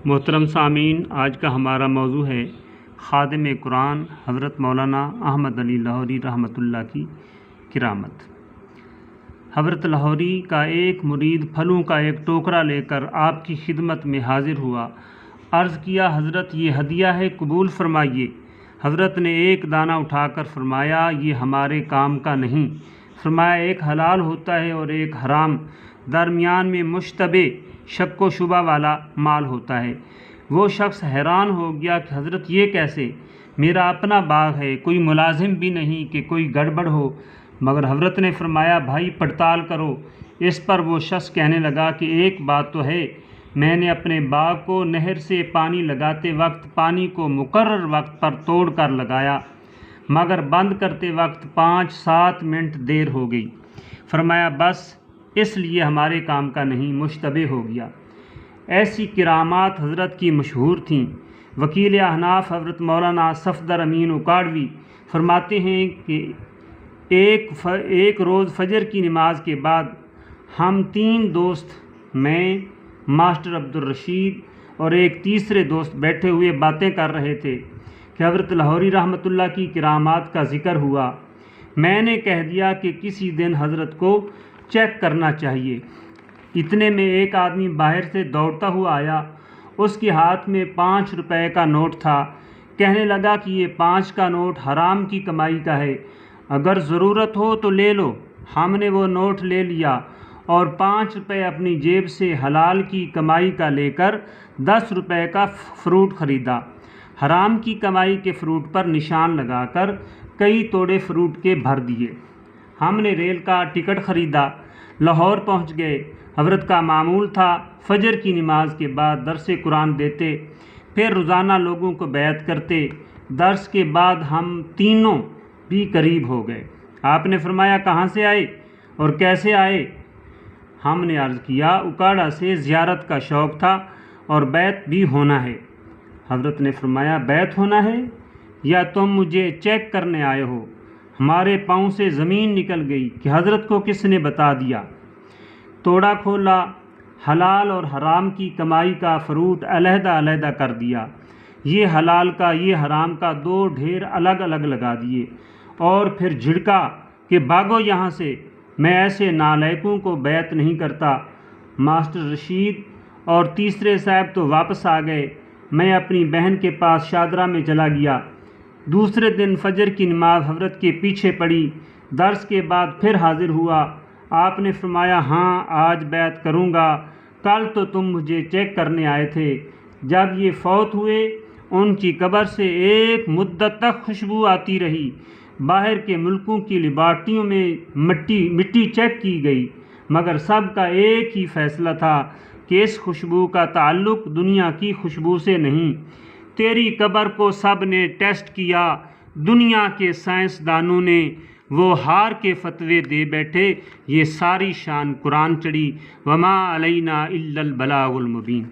محترم سامعین، آج کا ہمارا موضوع ہے خادم قرآن حضرت مولانا احمد علی لاہوری رحمۃ اللہ کی کرامت۔ حضرت لاہوری کا ایک مرید پھلوں کا ایک ٹوکرا لے کر آپ کی خدمت میں حاضر ہوا۔ عرض کیا، حضرت یہ ہدیہ ہے، قبول فرمائیے۔ حضرت نے ایک دانہ اٹھا کر فرمایا، یہ ہمارے کام کا نہیں۔ فرمایا، ایک حلال ہوتا ہے اور ایک حرام، درمیان میں مشتبہ شک و شبہ والا مال ہوتا ہے۔ وہ شخص حیران ہو گیا کہ حضرت یہ کیسے؟ میرا اپنا باغ ہے، کوئی ملازم بھی نہیں کہ کوئی گڑبڑ ہو۔ مگر حضرت نے فرمایا، بھائی پڑتال کرو۔ اس پر وہ شخص کہنے لگا کہ ایک بات تو ہے، میں نے اپنے باغ کو نہر سے پانی لگاتے وقت پانی کو مقرر وقت پر توڑ کر لگایا، مگر بند کرتے وقت 5-7 منٹ دیر ہو گئی۔ فرمایا، بس اس لیے ہمارے کام کا نہیں، مشتبہ ہو گیا۔ ایسی کرامات حضرت کی مشہور تھیں۔ وکیل احناف حضرت مولانا صفدر امین اکاڑوی فرماتے ہیں کہ ایک روز فجر کی نماز کے بعد ہم 3 دوست، میں، ماسٹر عبدالرشید اور ایک تیسرے دوست بیٹھے ہوئے باتیں کر رہے تھے کہ حضرت لاہوری رحمۃ اللہ کی کرامات کا ذکر ہوا۔ میں نے کہہ دیا کہ کسی دن حضرت کو چیک کرنا چاہیے۔ اتنے میں ایک آدمی باہر سے دوڑتا ہوا آیا، اس کے ہاتھ میں 5 روپے کا نوٹ تھا۔ کہنے لگا کہ یہ 5 کا نوٹ حرام کی کمائی کا ہے، اگر ضرورت ہو تو لے لو۔ ہم نے وہ نوٹ لے لیا اور 5 روپے اپنی جیب سے حلال کی کمائی کا لے کر 10 روپے کا فروٹ خریدا۔ حرام کی کمائی کے فروٹ پر نشان لگا کر کئی توڑے فروٹ کے بھر دیے۔ ہم نے ریل کا ٹکٹ خریدا، لاہور پہنچ گئے۔ حضرت کا معمول تھا فجر کی نماز کے بعد درس قرآن دیتے، پھر روزانہ لوگوں کو بیعت کرتے۔ درس کے بعد ہم تینوں بھی قریب ہو گئے۔ آپ نے فرمایا، کہاں سے آئے اور کیسے آئے؟ ہم نے عرض کیا، اکاڑا سے زیارت کا شوق تھا اور بیعت بھی ہونا ہے۔ حضرت نے فرمایا، بیعت ہونا ہے یا تم مجھے چیک کرنے آئے ہو؟ ہمارے پاؤں سے زمین نکل گئی کہ حضرت کو کس نے بتا دیا۔ توڑا کھولا، حلال اور حرام کی کمائی کا فروٹ علیحدہ علیحدہ کر دیا، یہ حلال کا یہ حرام کا 2 ڈھیر الگ الگ لگا دیے، اور پھر جھڑکا کہ بھاگو یہاں سے، میں ایسے نالائقوں کو بیعت نہیں کرتا۔ ماسٹر رشید اور تیسرے صاحب تو واپس آ گئے، میں اپنی بہن کے پاس شادرہ میں چلا گیا۔ دوسرے دن فجر کی نماز حضرت کے پیچھے پڑی، درس کے بعد پھر حاضر ہوا۔ آپ نے فرمایا، ہاں آج بیعت کروں گا، کل تو تم مجھے چیک کرنے آئے تھے۔ جب یہ فوت ہوئے، ان کی قبر سے ایک مدت تک خوشبو آتی رہی۔ باہر کے ملکوں کی لیبارٹریوں میں مٹی چیک کی گئی، مگر سب کا ایک ہی فیصلہ تھا کہ اس خوشبو کا تعلق دنیا کی خوشبو سے نہیں۔ تیری قبر کو سب نے ٹیسٹ کیا، دنیا کے سائنسدانوں نے، وہ ہار کے فتوے دے بیٹھے، یہ ساری شان قرآن چڑھی، وما علینا الا البلاغ المبین۔